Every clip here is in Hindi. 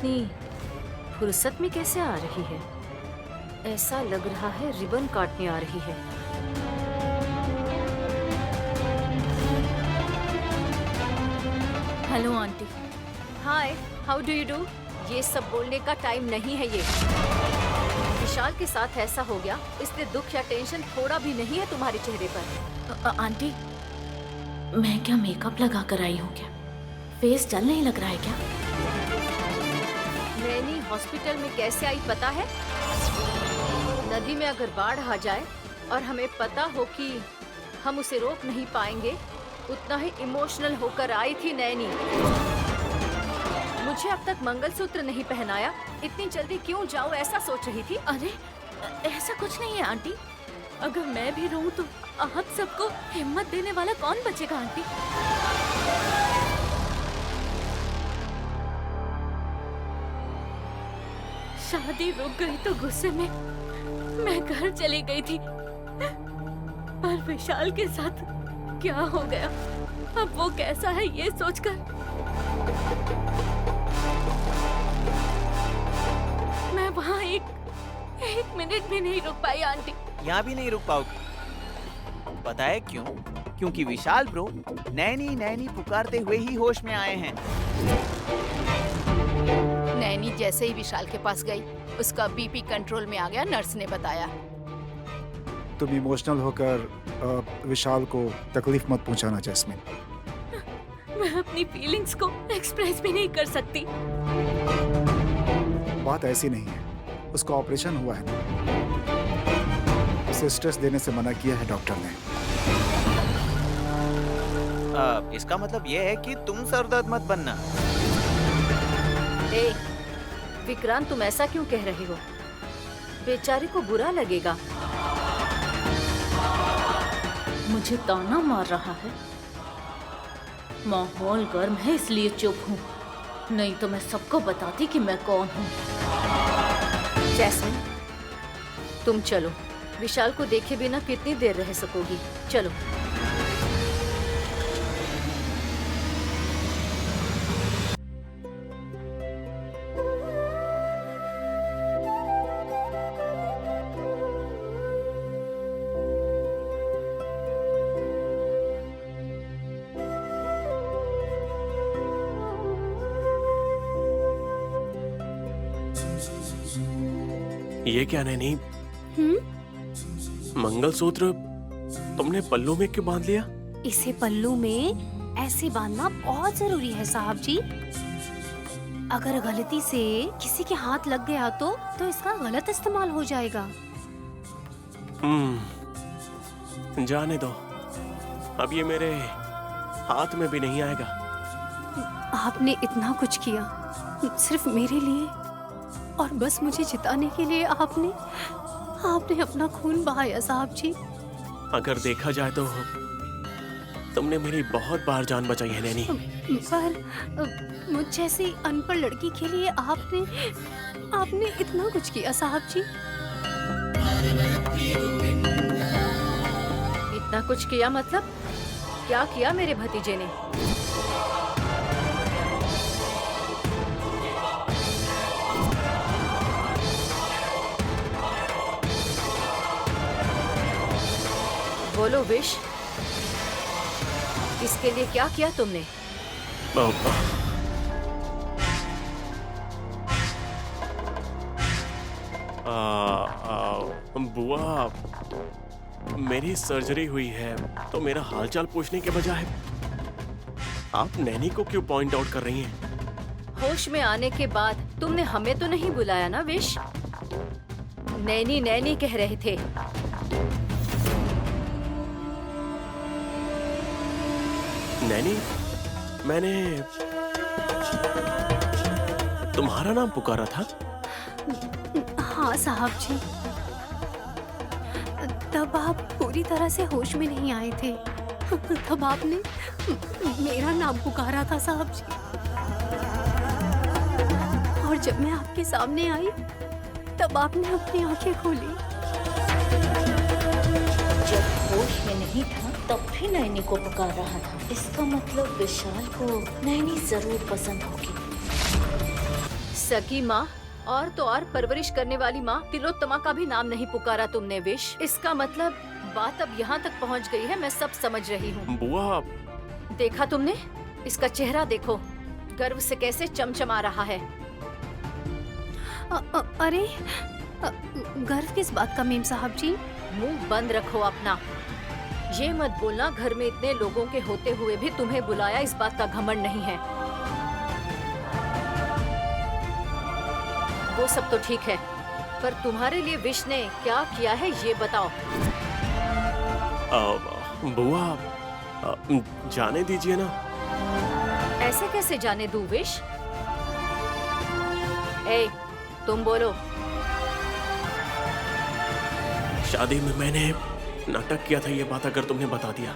इतनी फुर्सत में कैसे आ रही है? ऐसा लग रहा है रिबन काटने आ रही है। Hello aunty. Hi, how do you do? ये सब बोलने का टाइम नहीं है ये। विशाल के साथ ऐसा हो गया, इसलिए दुख या टेंशन थोड़ा भी नहीं है तुम्हारे चेहरे पर। आंटी, मैं क्या मेकअप लगा कर आई हूँ क्या? फेस डल नहीं लग रहा है क्या? नैनी हॉस्पिटल में कैसे आई पता है? नदी में अगर बाढ़ आ जाए और हमें पता हो कि हम उसे रोक नहीं पाएंगे, उतना ही इमोशनल होकर आई थी नैनी। मुझे अब तक मंगलसूत्र नहीं पहनाया, इतनी जल्दी क्यों जाऊं ऐसा सोच रही थी। अरे ऐसा कुछ नहीं है आंटी। अगर मैं भी रहूं तो आप सबको हिम्मत देने वाला कौन बचेगा आंटी? शादी रुक गई तो गुस्से में मैं घर चली गई थी, पर विशाल के साथ क्या हो गया, अब वो कैसा है ये सोचकर मैं वहाँ एक मिनट भी नहीं रुक पाई आंटी। यहाँ भी नहीं रुक पाओगे। पता है क्यों? क्योंकि विशाल ब्रो नैनी नैनी पुकारते हुए ही होश में आए हैं। नैनी जैसे ही विशाल के पास गई, उसका बीपी कंट्रोल में आ गया, नर्स ने बताया। तुम इमोशनल होकर विशाल को तकलीफ मत पहुंचाना जैस्मिन। मैं अपनी फीलिंग्स को एक्सप्रेस भी नहीं कर सकती। बात ऐसी नहीं है, उसका ऑपरेशन हुआ है, उसे स्ट्रेस देने से मना किया है डॉक्टर ने। इसका मतलब ये है कि तुम सरदर्द मत बनना। ए, विक्रांत तुम ऐसा क्यों कह रहे हो? बेचारी को बुरा लगेगा। मुझे ताना मार रहा है। माहौल गर्म है इसलिए चुप हूँ, नहीं तो मैं सबको बताती कि मैं कौन हूँ। जैस्मिन, तुम चलो। विशाल को देखे बिना कितनी देर रह सकोगी? चलो। ये क्या नैनी? मंगलसूत्र तुमने पल्लू में क्यों बांध लिया? इसे पल्लू में ऐसे बांधना बहुत जरूरी है साहब जी। अगर गलती से किसी के हाथ लग गया तो इसका गलत इस्तेमाल हो जाएगा। जाने दो, अब ये मेरे हाथ में भी नहीं आएगा। आपने इतना कुछ किया सिर्फ मेरे लिए, और बस मुझे जिताने के लिए आपने अपना खून बहाया साहब जी। अगर देखा जाए तो तुमने मेरी बहुत बार जान बचाई है नैनी। पर मुझ जैसी अनपढ़ लड़की के लिए आपने इतना कुछ किया साहब जी। इतना कुछ किया मतलब? क्या किया मेरे भतीजे ने? बोलो विश, इसके लिए क्या किया तुमने? बुआ, मेरी सर्जरी हुई है तो मेरा हालचाल पूछने के बजाय आप नैनी को क्यों पॉइंट आउट कर रही हैं? होश में आने के बाद तुमने हमें तो नहीं बुलाया ना विश? नैनी नैनी कह रहे थे। नैनी, मैंने तुम्हारा नाम पुकारा था। हाँ साहब जी, तब आप पूरी तरह से होश में नहीं आए थे। तब आपने मेरा नाम पुकारा था साहब जी, और जब मैं आपके सामने आई तब आपने अपनी आंखें खोली। जब होश में नहीं था तब भी नैनी को पुकार रहा था। इसका मतलब विशाल को नैनी जरूर पसंद होगी। सगी माँ और तो और परवरिश करने वाली माँ तिलोत्तमा का भी नाम नहीं पुकारा तुमने विश। इसका मतलब बात अब यहाँ तक पहुँच गई है, मैं सब समझ रही हूँ। बुआ, देखा तुमने? इसका चेहरा देखो, गर्व से कैसे चमचमा रहा है। अरे गर्व किस बात का मेम साहब जी? मुंह बंद रखो अपना। ये मत बोलना घर में इतने लोगों के होते हुए भी तुम्हें बुलाया इस बात का घमंड नहीं है। वो सब तो ठीक है, पर तुम्हारे लिए विश ने क्या किया है ये बताओ। बुआ, जाने दीजिए ना। ऐसे कैसे जाने दूं विश? ए, तुम बोलो। शादी में मैंने नाटक किया था, ये बात अगर तुमने बता दिया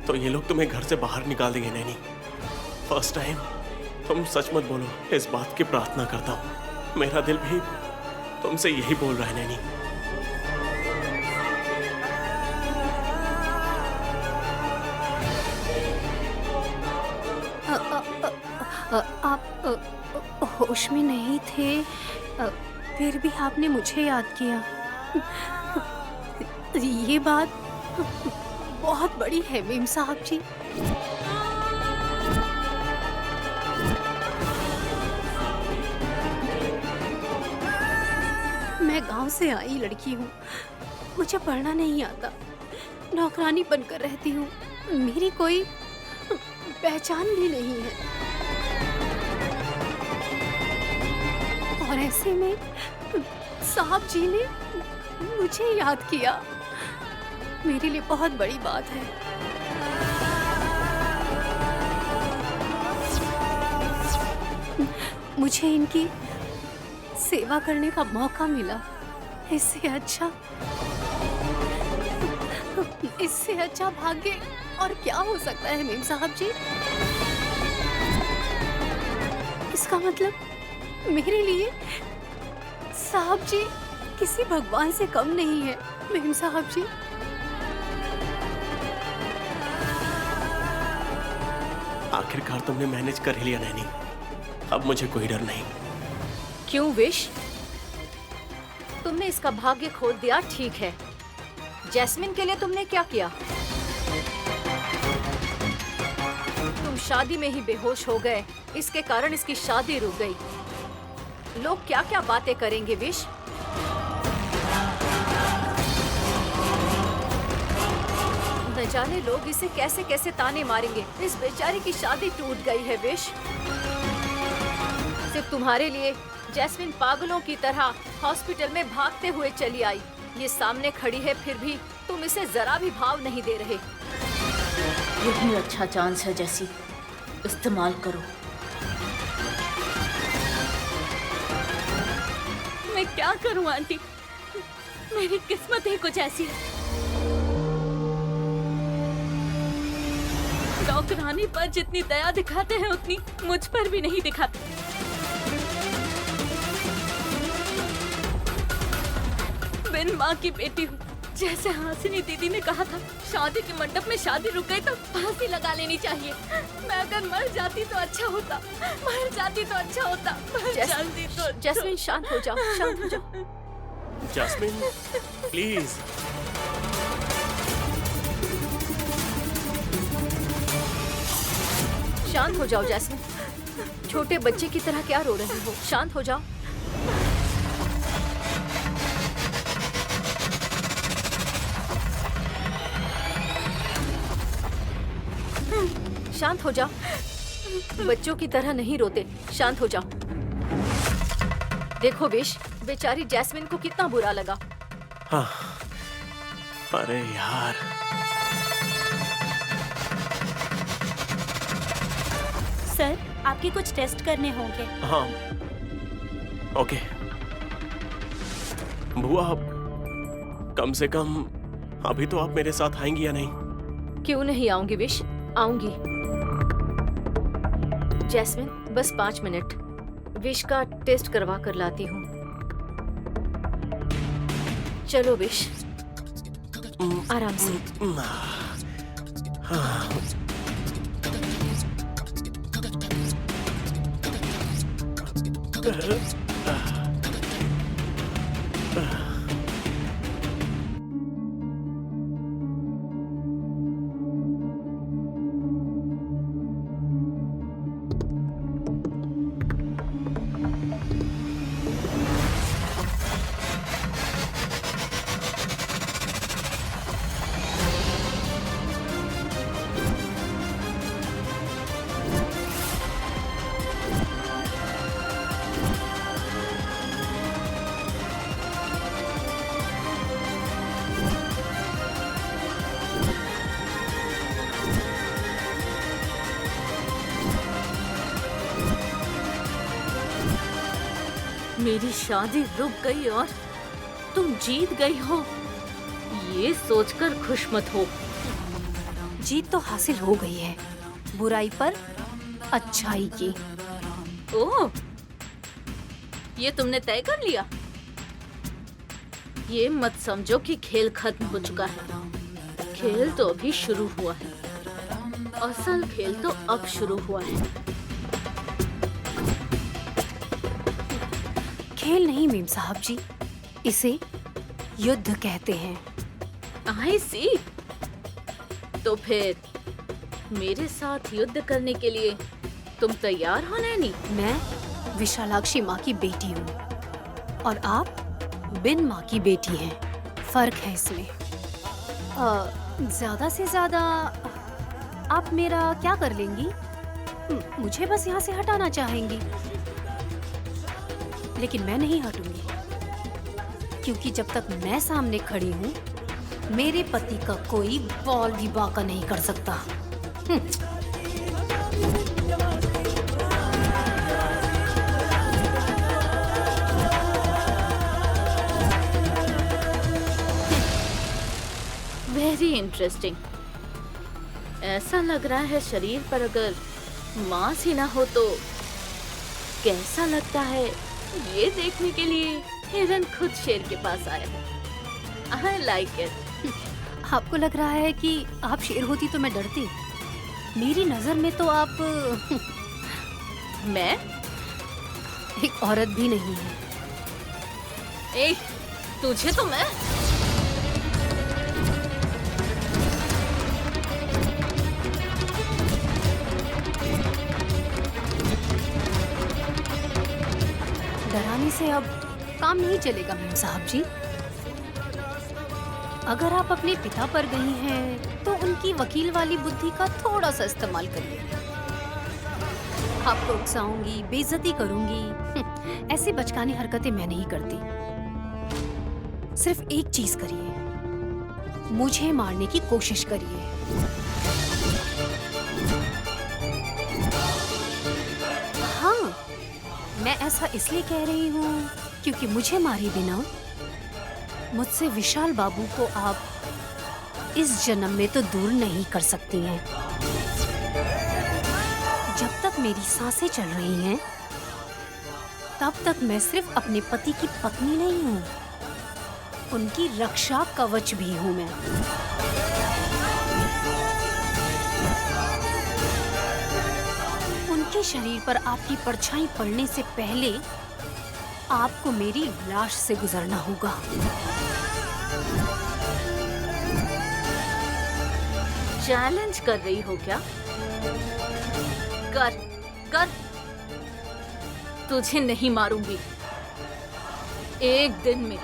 तो ये लोग तुम्हें घर से बाहर निकाल देंगे नैनी। फर्स्ट टाइम, तुम सच मत बोलो, इस बात की प्रार्थना करता हूँ। मेरा दिल भी तुमसे यही बोल रहा है नैनी। आप होश में नहीं थे, फिर भी आपने मुझे याद किया। ये बात बहुत बड़ी है मेम साहब जी। मैं गांव से आई लड़की हूँ, मुझे पढ़ना नहीं आता, नौकरानी बनकर रहती हूँ, मेरी कोई पहचान भी नहीं है। और ऐसे में साहब जी ने मुझे याद किया, मेरे लिए बहुत बड़ी बात है। मुझे इनकी सेवा करने का मौका मिला, इससे अच्छा भाग्य और क्या हो सकता है मेम साहब जी? इसका मतलब मेरे लिए साहब जी किसी भगवान से कम नहीं है मेम साहब जी। आखिरकार तुमने मैनेज कर ही लिया नैनी, अब मुझे कोई डर नहीं। क्यों विश? तुमने इसका भाग्य खोल दिया, ठीक है। जैस्मिन के लिए तुमने क्या किया? तुम शादी में ही बेहोश हो गए, इसके कारण इसकी शादी रुक गई। लोग क्या क्या बातें करेंगे विश? न जाने लोग इसे कैसे कैसे ताने मारेंगे। इस बेचारी की शादी टूट गई है विश। सिर्फ तुम्हारे लिए जैस्मिन पागलों की तरह हॉस्पिटल में भागते हुए चली आई। ये सामने खड़ी है, फिर भी तुम इसे जरा भी भाव नहीं दे रहे। यही अच्छा चांस है जैसी, इस्तेमाल करो। मैं क्या करूं आंटी, मेरी किस्मत ही कुछ ऐसी है। नौकरानी पर जितनी दया दिखाते हैं उतनी मुझ पर भी नहीं दिखाते। बिन माँ की बेटी हूँ। जैसे हासिनी दीदी ने कहा था, शादी के मंडप में शादी रुक गई तो फांसी लगा लेनी चाहिए। मैं अगर मर जाती तो अच्छा होता, मर जाती तो अच्छा होता, मर जाती तो अच्छा। जैस्मिन शांत हो जाओ, शांत हो जाओ। Jasmine please. शांत हो जाओ जैस्मिन, छोटे बच्चे की तरह क्या रो रहे हो? शांत हो जाओ। शांत हो जाओ, बच्चों की तरह नहीं रोते, शांत हो जाओ। देखो विश, बेचारी जैस्मिन को कितना बुरा लगा। हाँ, अरे यार। सर, आपके कुछ टेस्ट करने होंगे। हाँ, ओके। बुआ, कम से कम अभी तो आप मेरे साथ आएंगी या नहीं? क्यों नहीं आऊंगी विश, आऊंगी। जैस्मिन बस 5 मिनट, विश का टेस्ट करवा कर लाती हूँ। चलो विश, आराम से। हाँ। मेरी शादी रुक गई और तुम जीत गई हो, ये सोचकर खुश मत हो। जीत तो हासिल हो गई है, बुराई पर अच्छाई की। ओह, ये तुमने तय कर लिया? ये मत समझो कि खेल खत्म हो चुका है। खेल तो अभी शुरू हुआ है। असल खेल तो अब शुरू हुआ है। खेल नहीं मेम साहब जी, इसे युद्ध कहते हैं। आई सी। तो फिर मेरे साथ युद्ध करने के लिए तुम तैयार हो नैनी? मैं विशालाक्षी माँ की बेटी हूँ और आप बिन माँ की बेटी हैं। फर्क है इसमें। ज्यादा से ज्यादा आप मेरा क्या कर लेंगी? मुझे बस यहाँ से हटाना चाहेंगी, लेकिन मैं नहीं हटूंगी, क्योंकि जब तक मैं सामने खड़ी हूँ मेरे पति का कोई बॉल भी बाका नहीं कर सकता। Very interesting. ऐसा लग रहा है शरीर पर अगर मांस ही ना हो तो कैसा लगता है, ये देखने के लिए हिरन खुद शेर के पास आया है। I like it। आपको लग रहा है कि आप शेर होती तो मैं डरती? मेरी नजर में तो आप मैं एक औरत भी नहीं है। ए, तुझे तो मैं डराने से अब काम नहीं चलेगा मेम साहब जी। अगर आप अपने पिता पर गई हैं तो उनकी वकील वाली बुद्धि का थोड़ा सा इस्तेमाल करिए। आपको उकसाऊंगी, बेइज्जती करूंगी, ऐसी बचकानी हरकतें मैं नहीं करती। सिर्फ एक चीज करिए, मुझे मारने की कोशिश करिए। हाँ, मैं ऐसा इसलिए कह रही हूँ क्योंकि मुझे मारे बिना मुझसे विशाल बाबू को आप इस जन्म में तो दूर नहीं कर सकती हैं। जब तक मेरी सांसें चल रही हैं, तब तक मैं सिर्फ अपने पति की पत्नी नहीं हूँ, उनकी रक्षा कवच भी हूँ मैं। उनके शरीर पर आपकी परछाई पड़ने से पहले आपको मेरी लाश से गुजरना होगा। चैलेंज कर रही हो क्या? कर कर, तुझे नहीं मारूंगी। एक दिन में,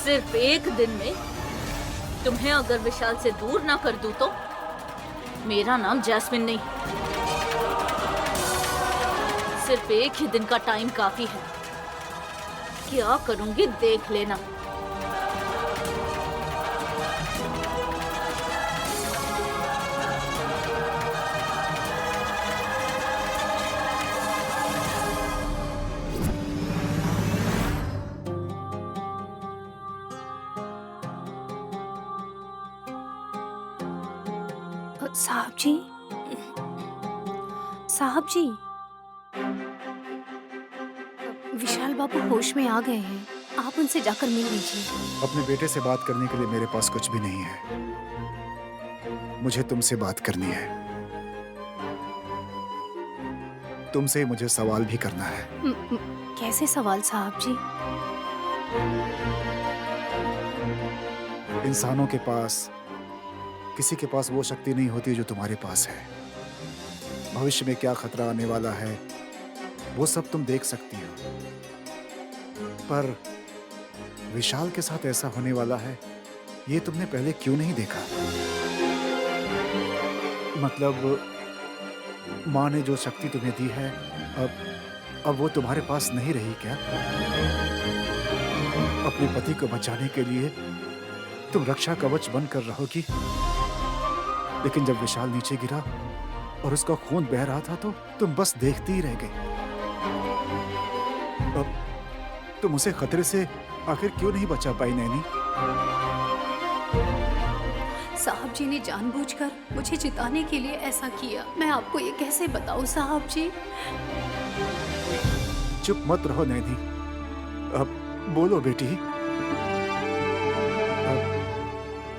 सिर्फ एक दिन में तुम्हें अगर विशाल से दूर ना कर दूं तो मेरा नाम जैस्मिन नहीं। सिर्फ एक ही दिन का टाइम काफी है। क्या करूंगी देख लेना। साहब जी, साहब जी, विशाल बाबू होश में आ गए हैं। आप उनसे जाकर मिल लीजिए। अपने बेटे से बात करने के लिए मेरे पास कुछ भी नहीं है। मुझे तुमसे बात करनी है। तुमसे मुझे सवाल भी करना है। कैसे सवाल साहब जी? इंसानों के पास किसी के पास वो शक्ति नहीं होती जो तुम्हारे पास है। भविष्य में क्या खतरा आने वाला है वो सब तुम देख सकती हो, पर विशाल के साथ ऐसा होने वाला है ये तुमने पहले क्यों नहीं देखा? मतलब माँ ने जो शक्ति तुम्हें दी है अब वो तुम्हारे पास नहीं रही क्या? अपने पति को बचाने के लिए तुम रक्षा कवच बनकर रहोगी, लेकिन जब विशाल नीचे गिरा और उसका खून बह रहा था तो तुम बस देखती ही रह गई। अब तुम उसे खतरे से आखिर क्यों नहीं बचा पाई नैनी? साहब जी ने जानबूझकर मुझे जिताने के लिए ऐसा किया। मैं आपको ये कैसे बताऊं साहब जी? चुप मत रहो नैनी, अब बोलो बेटी। अब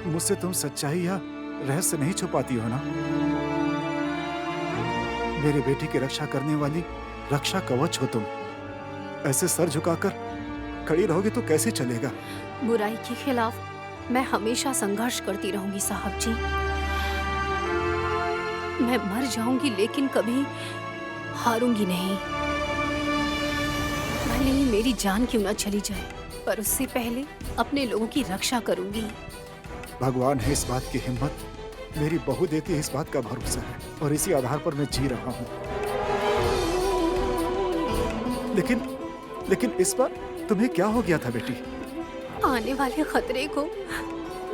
मुझसे तुम सच्चाई या रहस्य नहीं छुपाती हो ना? मेरे बेटी की रक्षा करने वाली रक्षा कवच हो तुम। ऐसे सर झुकाकर खड़ी रहोगे तो कैसे चलेगा? बुराई के खिलाफ मैं हमेशा संघर्ष करती रहूंगी साहब जी। मैं मर जाऊंगी लेकिन कभी हारूंगी नहीं। भले ही मेरी जान क्यों ना चली जाए, पर उससे पहले अपने लोगों की रक्षा करूंगी। भगवान है इस बात की हिम्मत, मेरी बहू देती है इस बात का भरोसा है, और इसी आधार पर मैं जी रहा हूँ। लेकिन इस बार तुम्हें क्या हो गया था बेटी? आने वाले खतरे को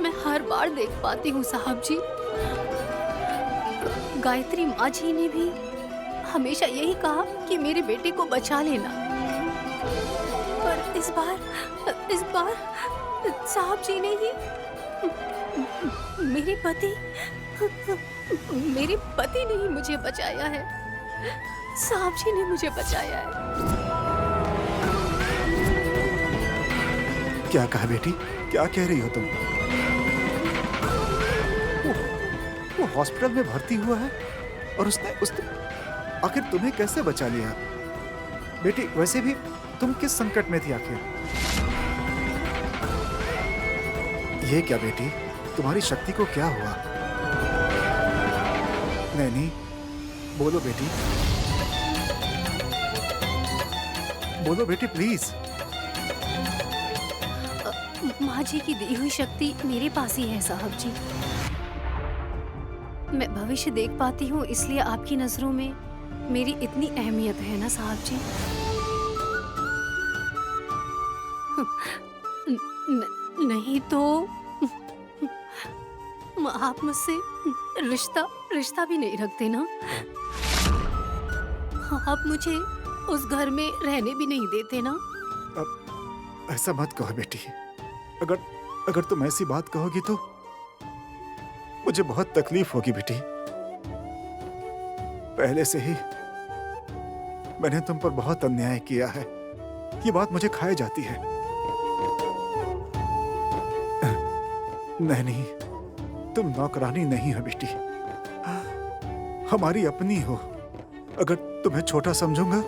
मैं हर बार देख पाती हूँ साहब जी। गायत्री माँ जी ने भी हमेशा यही कहा कि मेरे बेटे को बचा लेना, पर इस बार साहब जी ने ही मेरे पति ने ही मुझे बचाया है। साहब जी ने मुझे बचाया है। क्या कहा बेटी? क्या कह रही हो तुम? वो हॉस्पिटल में भर्ती हुआ है और उसने आखिर तुम्हें कैसे बचा लिया? बेटी वैसे भी तुम किस संकट में थी आखिर? ये क्या बेटी, तुम्हारी शक्ति को क्या हुआ? नैनी बोलो बेटी, बोलो बेटी प्लीज। माँ जी की दी हुई शक्ति मेरे पास ही है साहब जी। मैं भविष्य देख पाती हूँ, इसलिए आपकी नजरों में मेरी इतनी अहमियत है ना साहब जी। नहीं तो आप मुझसे रिश्ता भी नहीं रखते ना? आप मुझे उस घर में रहने भी नहीं देते ना? अब ऐसा मत कहो बेटी। अगर तुम ऐसी बात कहोगी तो मुझे बहुत तकलीफ होगी बेटी। पहले से ही मैंने तुम पर बहुत अन्याय किया है, ये बात मुझे खाए जाती है। नहीं, तुम नौकरानी नहीं हो बेटी, हमारी अपनी हो। अगर तुम्हें छोटा समझूंगा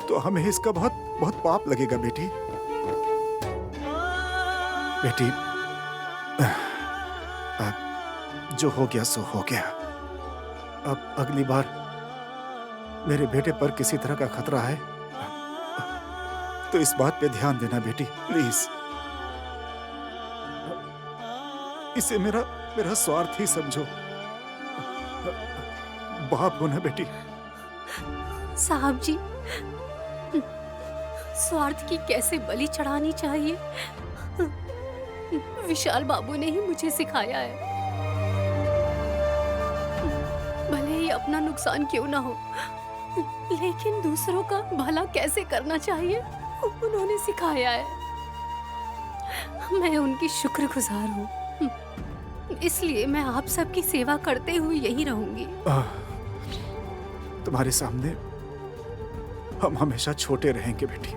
तो हमें इसका बहुत पाप लगेगा बेटी। बेटी जो हो गया सो हो गया। अब अगली बार मेरे बेटे पर किसी तरह का खतरा है तो इस बात पे ध्यान देना बेटी प्लीज। इसे मेरा स्वार्थ ही समझो। बाप हो ना बेटी। साहब जी, स्वार्थ की कैसे बलि चढ़ानी चाहिए विशाल बाबू ने ही मुझे सिखाया है। भले ही अपना नुकसान क्यों ना हो, लेकिन दूसरों का भला कैसे करना चाहिए उन्होंने सिखाया है। मैं उनकी शुक्रगुजार हूँ, इसलिए मैं आप सबकी सेवा करते हुए यहीं रहूंगी। तुम्हारे सामने हम हमेशा छोटे रहेंगे बेटी,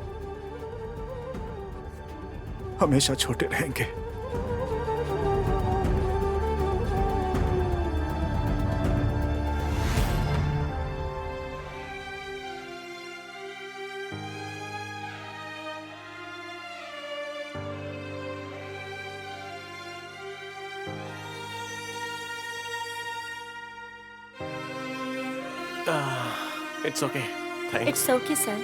हमेशा छोटे रहेंगे। It's okay, thanks. It's okay sir.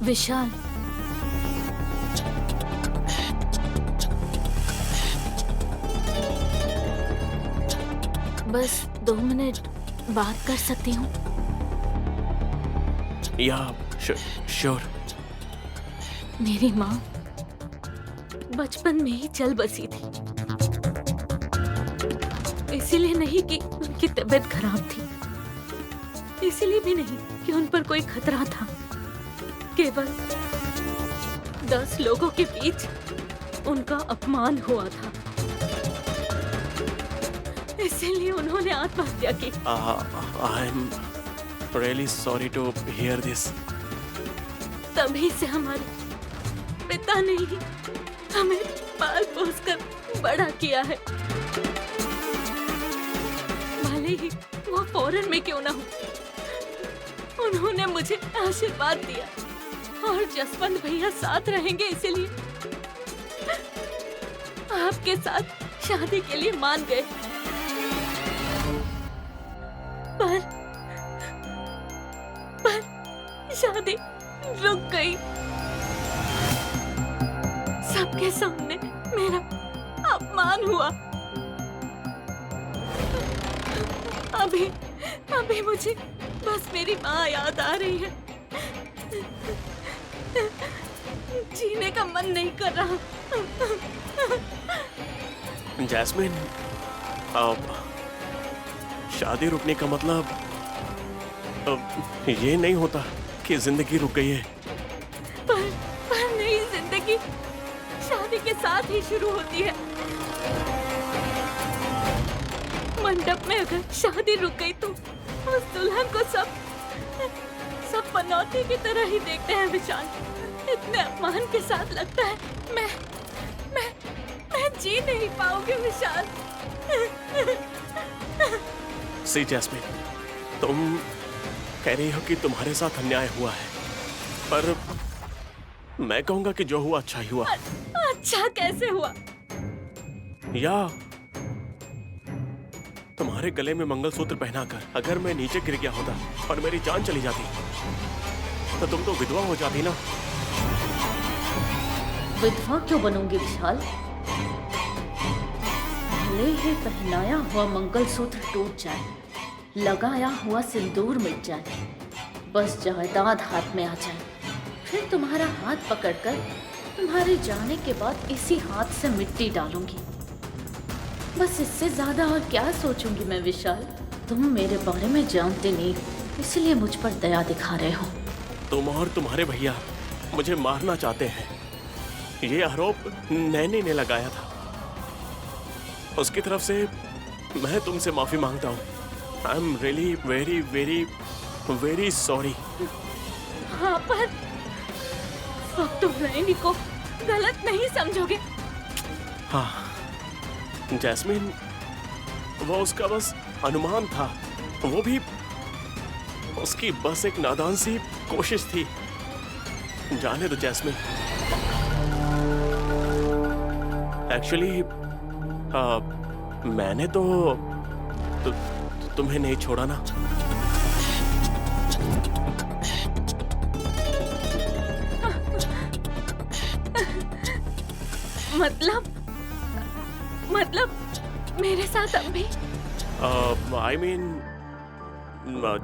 Vishal, बस 2 मिनट बात कर सकती हूँ? या श्योर। मेरी माँ बचपन में ही चल बसी थी, इसीलिए नहीं कि उनकी तबीयत खराब थी, इसीलिए भी नहीं कि उन पर कोई खतरा था। केवल 10 लोगों के बीच उनका अपमान हुआ था, इसीलिए उन्होंने आत्महत्या की। I am really sorry to hear this. तभी से हमारे पिता ने ही हमें पाल पोस कर बड़ा किया है, भले ही वो फॉरेन में क्यों ना हो। उन्होंने मुझे आशीर्वाद दिया और जसवंत भैया साथ रहेंगे, इसीलिए आपके साथ शादी के लिए मान गए। पर शादी रुक गई। सबके सामने मेरा अपमान हुआ। अभी मुझे बस मेरी माँ याद आ रही है। जीने का मन नहीं कर रहा। जैस्मिन, शादी रुकने का मतलब ये नहीं होता कि जिंदगी रुक गई है। पर नहीं, जिंदगी शादी के साथ ही शुरू होती है। मंडप में अगर शादी रुक गई तो उस दुल्हन को सब पनौती की तरह ही देखते हैं विशाल। इतने अपमान के साथ लगता है मैं जी नहीं पाऊंगी विशाल। सी जैस्मिन, तुम कह रही हो कि तुम्हारे साथ अन्याय हुआ है, पर मैं कहूंगा कि जो हुआ अच्छा ही हुआ। अच्छा कैसे हुआ? या तुम्हारे गले में मंगलसूत्र पहनाकर अगर मैं नीचे गिर गया होता और मेरी जान चली जाती तो तुम तो विधवा हो जाती ना। विधवा क्यों बनूंगी विशाल? भले ही पहनाया हुआ मंगलसूत्र टूट जाए, लगाया हुआ सिंदूर मिट जाए, बस जायदाद हाथ में आ जाए, फिर तुम्हारा हाथ पकड़कर तुम्हारे जाने के बाद इसी हाथ से मिट्टी डालूंगी। बस इससे ज्यादा और क्या सोचूंगी मैं विशाल? तुम मेरे बारे में जानते नहीं, इसलिए मुझ पर दया दिखा रहे हो। तुम और तुम्हारे भैया मुझे मारना चाहते हैं, ये आरोप नैनी ने लगाया था। उसकी तरफ से मैं तुमसे माफी मांगता हूँ। आई am really very very very sorry. हाँ, पर अब तुम नैनी को गलत नहीं समझोगे? हाँ जैस्मिन, वो उसका बस अनुमान था, वो भी उसकी बस एक नादान सी कोशिश थी। जाने दो जैस्मिन। एक्चुअली मैंने तो तुम्हें नहीं छोड़ा ना। मतलब मेरे साथ अब भी? I mean,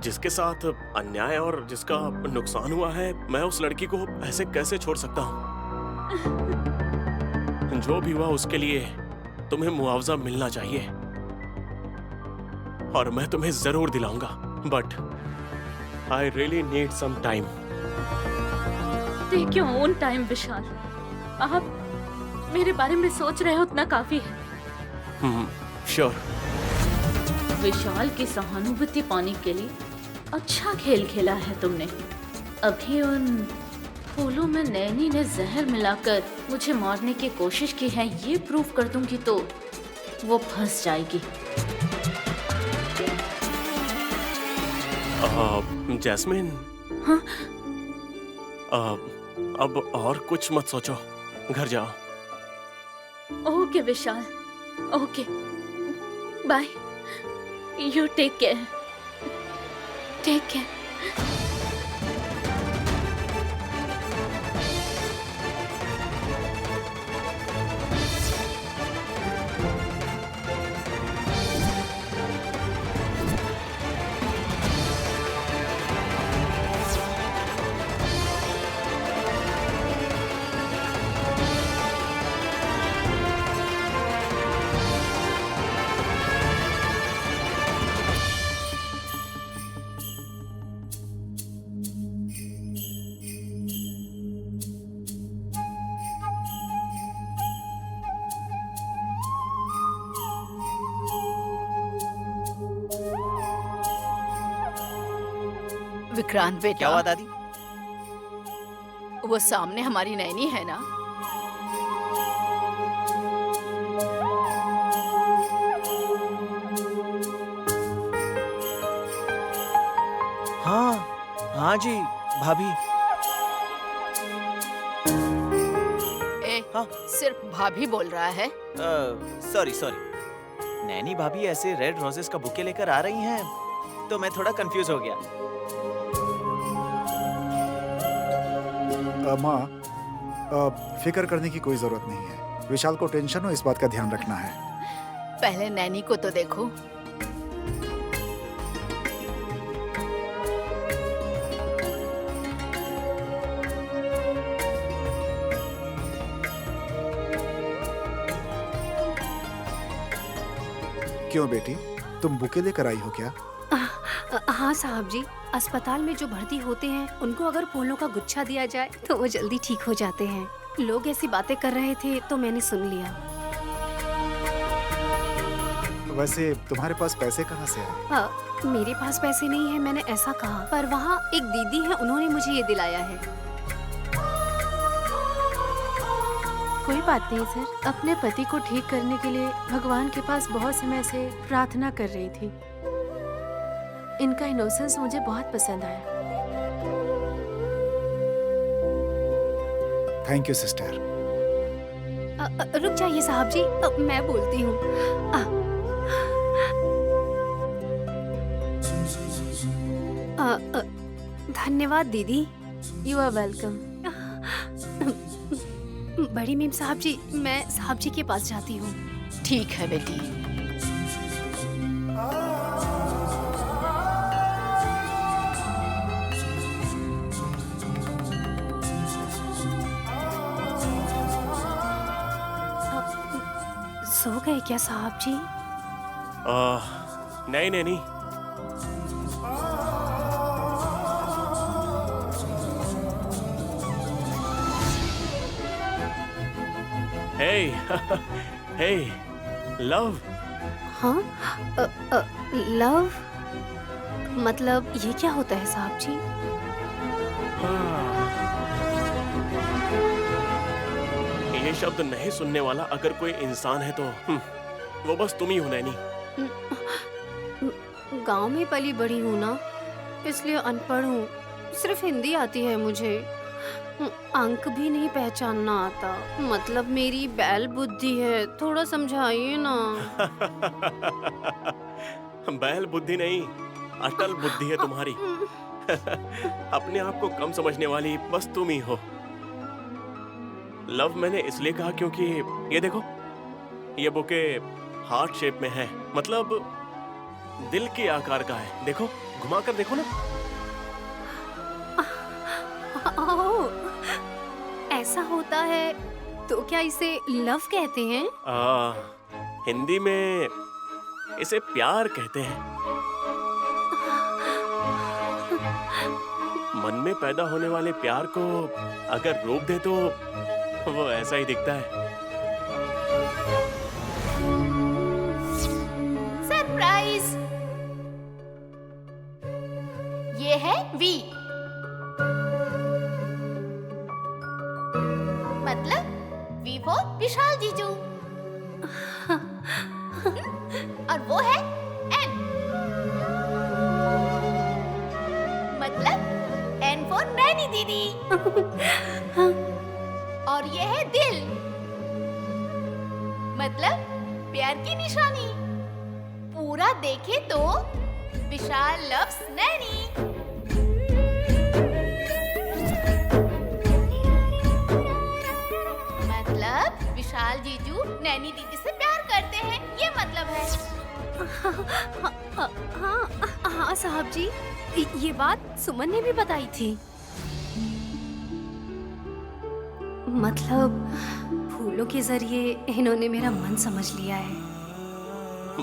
जिसके साथ अन्याय और जिसका नुकसान हुआ है, मैं उस लड़की को ऐसे कैसे छोड़ सकता हूँ? जो भी हुआ उसके लिए तुम्हें मुआवजा मिलना चाहिए और मैं तुम्हें जरूर दिलाऊंगा, but I really need some time. Take your own time Vishal. आप मेरे बारे में सोच रहे हो उतना काफी है। श्योर। विशाल की सहानुभूति पाने के लिए अच्छा खेल खेला है तुमने। अभी उन फूलों में नैनी ने जहर मिलाकर मुझे मारने की कोशिश की है, ये प्रूव कर दूंगी तो वो फंस जाएगी। जैस्मिन। हाँ? अब और कुछ मत सोचो, घर जाओ। Okay Vishal, okay bye, you take care, take care. Vikrant बेटा, क्या हुआ दादी? वो सामने हमारी नैनी है ना? हाँ हाँ जी भाभी। हाँ। सिर्फ भाभी बोल रहा है। सॉरी सॉरी, नैनी भाभी ऐसे रेड रोजेस का बुके लेकर आ रही हैं तो मैं थोड़ा कंफ्यूज हो गया। माँ, फिक्र करने की कोई जरूरत नहीं है। विशाल को टेंशन हो, इस बात का ध्यान रखना है। पहले नैनी को तो देखो। क्यों बेटी, तुम बुके लेकर आई हो क्या? हाँ साहब जी, अस्पताल में जो भर्ती होते हैं उनको अगर फूलों का गुच्छा दिया जाए तो वो जल्दी ठीक हो जाते हैं। लोग ऐसी बातें कर रहे थे तो मैंने सुन लिया। वैसे तुम्हारे पास पैसे कहाँ से आए? मेरे पास पैसे नहीं है, मैंने ऐसा कहा, पर वहाँ एक दीदी है, उन्होंने मुझे ये दिलाया है। कोई बात नहीं सर, अपने पति को ठीक करने के लिए भगवान के पास बहुत समय से प्रार्थना कर रही थी। इनका इनोसेंस मुझे बहुत पसंद आया। Thank you sister. रुक जाइए साहब जी, मैं बोलती हूँ। धन्यवाद दीदी। You are welcome. बड़ी मीम साहब जी, मैं साहब जी के पास जाती हूँ। ठीक है बेटी। सो गए क्या साहब जी? नहीं नहीं नहीं, हे हे लव। हाँ? लव मतलब ये क्या होता है साहब जी? ये शब्द नहीं सुनने वाला अगर कोई इंसान है तो वो बस तुम ही हो नैनी। गांव में पली बड़ी हूँ ना, इसलिए अनपढ़ हूँ। सिर्फ हिंदी आती है मुझे, अंक भी नहीं पहचानना आता। मतलब मेरी बैल बुद्धि है, थोड़ा समझाइए ना। बैल बुद्धि नहीं, अटल बुद्धि है तुम्हारी। अपने आप को कम समझने वाली बस तुम ही हो। लव मैंने इसलिए कहा क्योंकि ये देखो, ये बुके हार्ट शेप में है, मतलब दिल के आकार का है। देखो, घुमा कर देखो ना। ऐसा होता है तो क्या इसे लव कहते हैं? हिंदी में इसे प्यार कहते हैं। मन में पैदा होने वाले प्यार को अगर रोक दे तो वो ऐसा ही दिखता है। सरप्राइज! ये है वी, मतलब वी फॉर विशाल जीजू। और वो है एम। नैनी दीदी। और ये है दिल, मतलब प्यार की निशानी। पूरा देखे तो विशाल लव्स नैनी। मतलब विशाल जीजू नैनी दीदी से प्यार करते हैं, ये मतलब है। हाँ साहब जी, ये बात सुमन ने भी बताई थी। मतलब फूलों के जरिए इन्होंने मेरा मन समझ लिया है।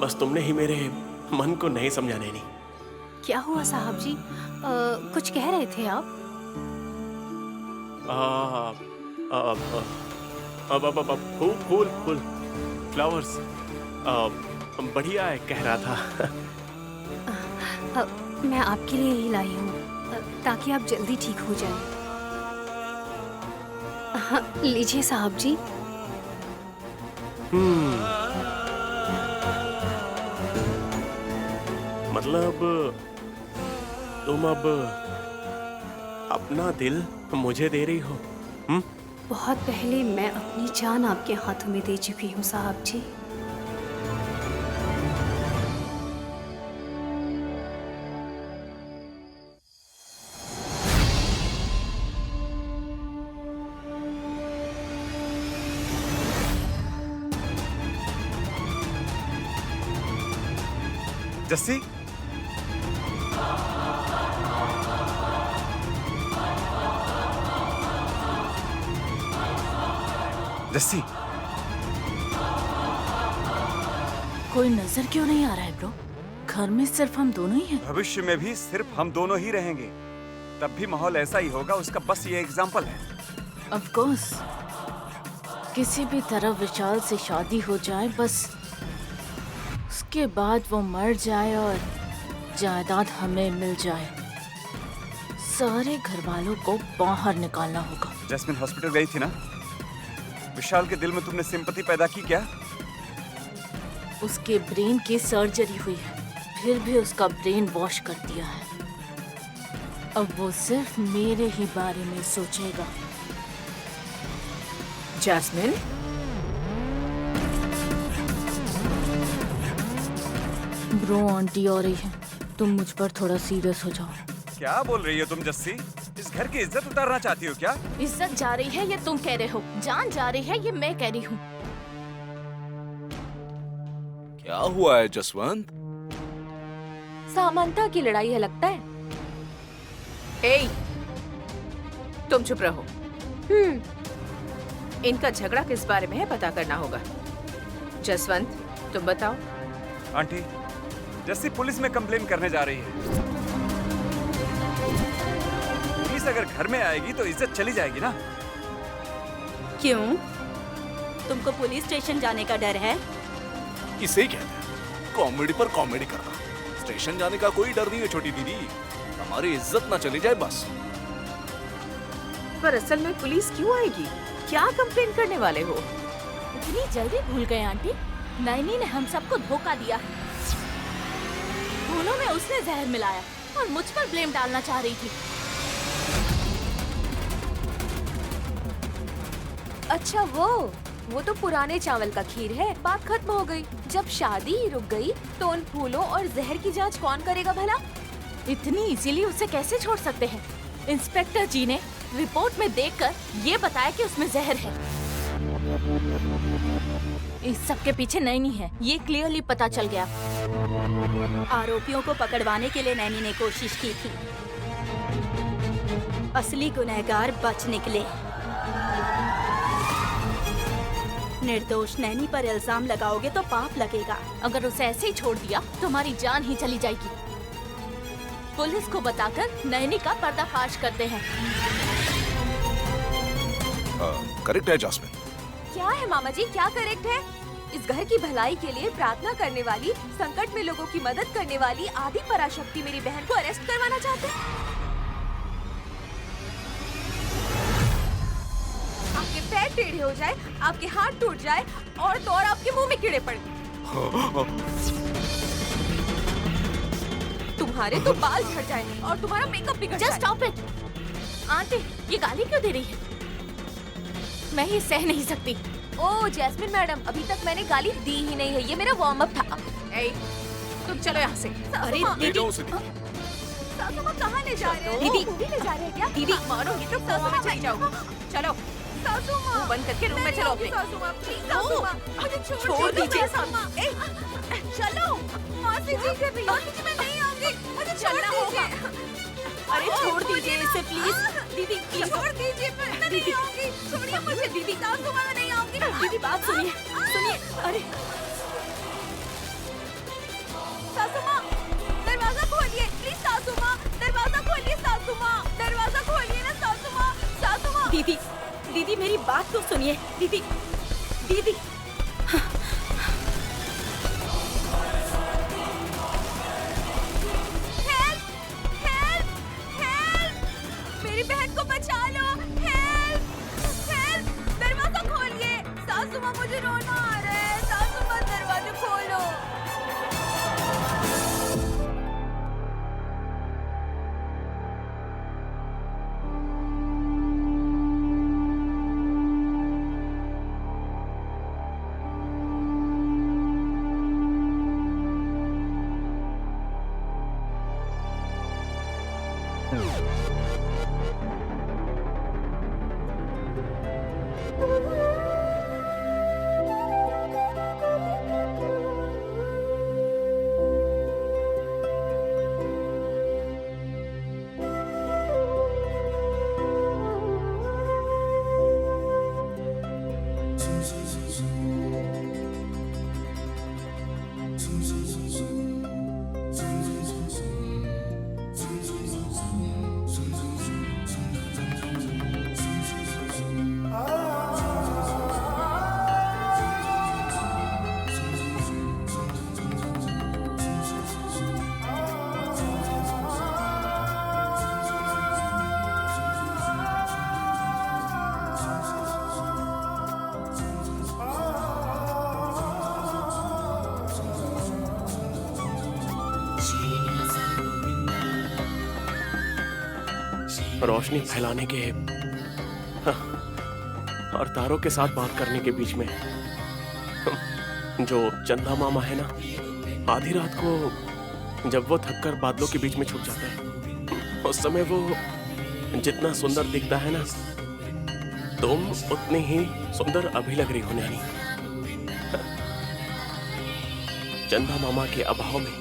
बस तुमने ही मेरे मन को नहीं समझा नैनी। क्या हुआ साहब जी? कुछ कह रहे थे आप? फूल फूल फ्लावर्स बढ़िया है कह रहा था। मैं आपके लिए ही लाई हूँ ताकि आप जल्दी ठीक हो जाएं। हाँ, लीजिए साहब जी। मतलब तुम अब अपना दिल मुझे दे रही हो? बहुत पहले मैं अपनी जान आपके हाथों में दे चुकी हूँ साहब जी। जस्सी, जस्सी, कोई नजर क्यों नहीं आ रहा है ब्रो? घर में सिर्फ हम दोनों ही हैं। भविष्य में भी सिर्फ हम दोनों ही रहेंगे, तब भी माहौल ऐसा ही होगा। उसका बस ये एग्जाम्पल है। ऑफ कोर्स, किसी भी तरह विशाल से शादी हो जाए, बस उसके बाद वो मर जाए और जायदाद हमें मिल जाए। सारे घर वालों को बाहर निकालना होगा। जैस्मिन हॉस्पिटल गई थी ना? विशाल के दिल में तुमने सिंपैथी पैदा की क्या? उसके ब्रेन की सर्जरी हुई है, फिर भी उसका ब्रेन वॉश कर दिया है। अब वो सिर्फ मेरे ही बारे में सोचेगा। जैस्मिन, ब्रो आंटी आ रही है, तुम मुझ पर थोड़ा सीरियस हो जाओ। क्या बोल रही हो तुम जस्सी? इस घर की इज्जत उतारना चाहती हो क्या? इज्जत जा रही है ये तुम कह रहे हो, जान जा रही है ये मैं कह रही हूँ। क्या हुआ है जसवंत? सामंता की लड़ाई है लगता है। ए, तुम चुप रहो। इनका झगड़ा किस बारे में है पता करना होगा। जसवंत, तुम बताओ। आंटी, जस्सी पुलिस में कंप्लेन करने जा रही है। पुलिस अगर घर में आएगी तो इज्जत चली जाएगी ना? क्यों? तुमको पुलिस स्टेशन जाने का डर है? इसे ही कहते हैं कॉमेडी पर कॉमेडी करना। स्टेशन जाने का कोई डर नहीं है छोटी दीदी, हमारी इज्जत ना चली जाए बस। पर असल में पुलिस क्यों आएगी? क्या कंप्लेन करने वाले हो? इतनी जल्दी भूल गए आंटी? नैनी ने हम सबको धोखा दिया है। फूलों में उसने जहर मिलाया और मुझ पर ब्लेम डालना चाह रही थी। अच्छा, वो तो पुराने चावल का खीर है। बात खत्म हो गई। जब शादी ही रुक गई तो उन फूलों और जहर की जांच कौन करेगा भला? इतनी इजीली उसे कैसे छोड़ सकते हैं? इंस्पेक्टर जी ने रिपोर्ट में देखकर ये बताया कि उसमें जहर है। इस सब के पीछे नैनी है, ये क्लियरली पता चल गया। आरोपियों को पकड़वाने के लिए नैनी ने कोशिश की थी। असली गुनहगार बच निकले। निर्दोष नैनी पर इल्जाम लगाओगे तो पाप लगेगा। अगर उसे ऐसे ही छोड़ दिया तो हमारी जान ही चली जाएगी। पुलिस को बताकर नैनी का पर्दाफाश करते हैं। करेक्ट है जैस्मिन। क्या है मामा जी, क्या करेक्ट है? इस घर की भलाई के लिए प्रार्थना करने वाली, संकट में लोगों की मदद करने वाली आदि पराशक्ति मेरी बहन को अरेस्ट करवाना चाहते हैं। आपके पैर टेढ़े हो जाए, आपके हाथ टूट जाए और तो और आपके मुंह में कीड़े पड़े। तुम्हारे तो बाल झड़ जाए और तुम्हारा मेकअप बिगड़ जाए। Just stop it. आंटी, ये गाली क्यों दे रही है? मैं ये सह नहीं सकती। ओ जैस्मिन मैडम, अभी तक मैंने गाली दी ही नहीं है, ये मेरा वार्म अप था। ए, तुम चलो यहाँ से। अरे ले जाओ उसे। सासू माँ कहाँ ले जा रहे हो? दीदी। मूवी ले जा रहे हैं क्या? दीदी मारोगी तो कुआं में चली जाओगी। चलो सासू माँ, मुंह बंद करके रूम में चलो अपने। सासू माँ प्लीज, सासू माँ मुझे छोड़ दीजिए सासू माँ। ए, चलो मासी जी कर रही मासी जी, मैं नहीं आऊंगी, मुझे चलना छोड़ होगा। दीजिए। अरे छोड़ दीजिए इसे प्लीज। दीदी प्लीज। छोड़ दीजिए, मैं नहीं आऊंगी, छोड़िए मुझे। दीदी सासू माँ, मैं नहीं आऊंगी। दीदी बात सुनिए, सुनिए। अरे सासू माँ, दरवाजा खोलिए प्लीज। सासू माँ, दरवाजा खोलिए। सासू माँ, दरवाजा खोलिए ना। सासू माँ, सासू माँ। दीदी, दीदी मेरी बात तो सुनिए। दीदी, दीदी। हेल्प, हेल्प, हेल्प, मेरी बहन को बचा लो। हेल्प, हेल्प, दरवाजा खोलिए। सासू माँ, मुझे रोना आ रहा है। सासू माँ, दरवाजा खोलो। रोशनी फैलाने के और तारों के साथ बात करने के बीच में जो चंदा मामा है ना, आधी रात को जब वो थककर बादलों के बीच में छुप जाता है, उस समय वो जितना सुंदर दिखता है ना, तुम उतनी ही सुंदर अभी लग रही हो नैनी। चंदा मामा के अभाव में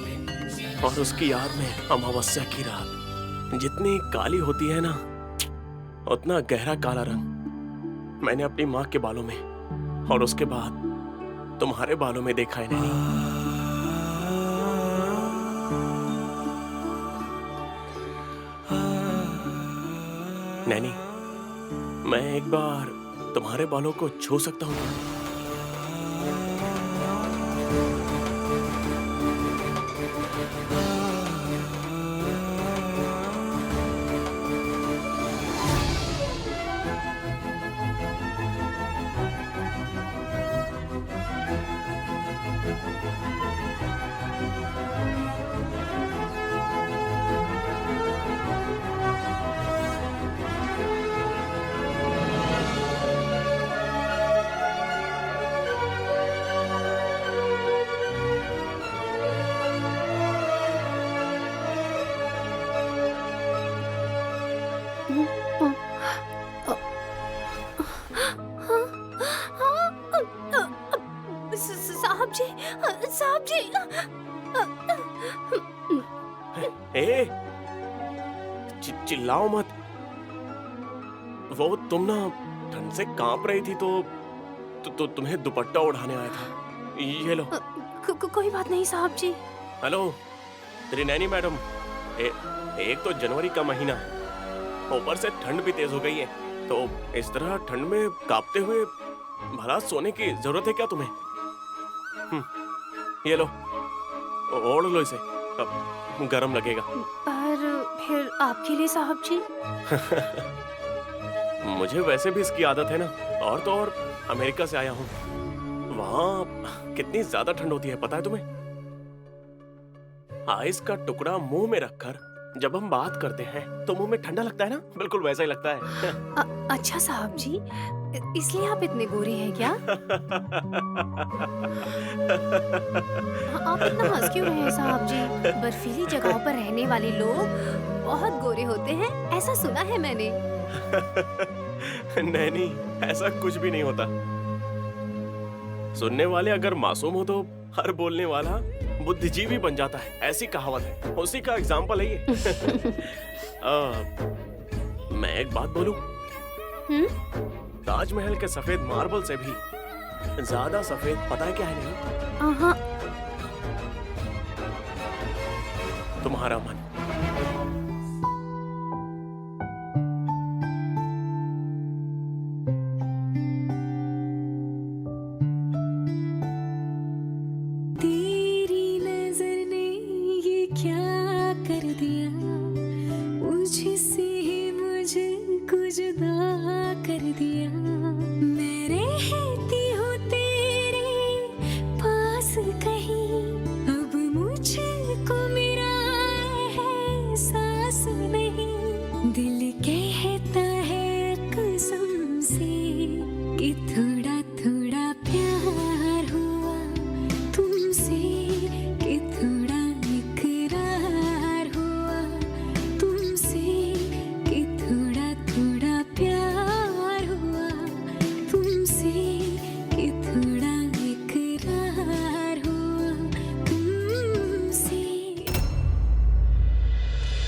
और उसकी याद में अमावस्या की रात जितनी काली होती है ना, उतना गहरा काला रंग मैंने अपनी माँ के बालों में और उसके बाद तुम्हारे बालों में देखा है नैनी। नैनी, मैं एक बार तुम्हारे बालों को छू सकता हूँ क्या? साहब जी, साहब जी। चिल्लाओ मत। वो तुम ना ठंड से कांप रही थी तो तुम्हें दुपट्टा उड़ाने आया था। ये लो। कोई बात नहीं साहब जी। हेलो तेरी नैनी मैडम, एक तो जनवरी का महीना है, ऊपर से ठंड भी तेज हो गई है, तो इस तरह ठंड में कांपते हुए भला सोने की जरूरत है क्या तुम्हें? ये लो, ओढ़ लो इसे, अब गर्म लगेगा। पर फिर आपके लिए साहब जी? मुझे वैसे भी इसकी आदत है ना, और तो और अमेरिका से आया हूँ, वहाँ कितनी ज्यादा ठंड होती है पता है तुम्हें? आइस का टुकड़ा मुंह में रखकर जब हम बात करते हैं तो मुंह में ठंडा लगता है ना, बिल्कुल वैसा ही लगता है। अच्छा साहब जी, इसलिए आप इतने गोरे हैं क्या? आप इतना हंस क्यों रहे हैं साहब जी? बर्फीली जगहों पर रहने वाले लोग बहुत गोरे होते हैं, ऐसा सुना है मैंने। नहीं, ऐसा कुछ भी नहीं होता। सुनने वाले अगर मासूम हो तो हर बोलने वाला बुद्धिजीवी बन जाता है, ऐसी कहावत है, उसी का एग्जाम्पल है ये। मैं एक बात बोलूं? ताजमहल के सफेद मार्बल से भी ज्यादा सफेद पता है क्या है नहीं? तुम्हारा मन।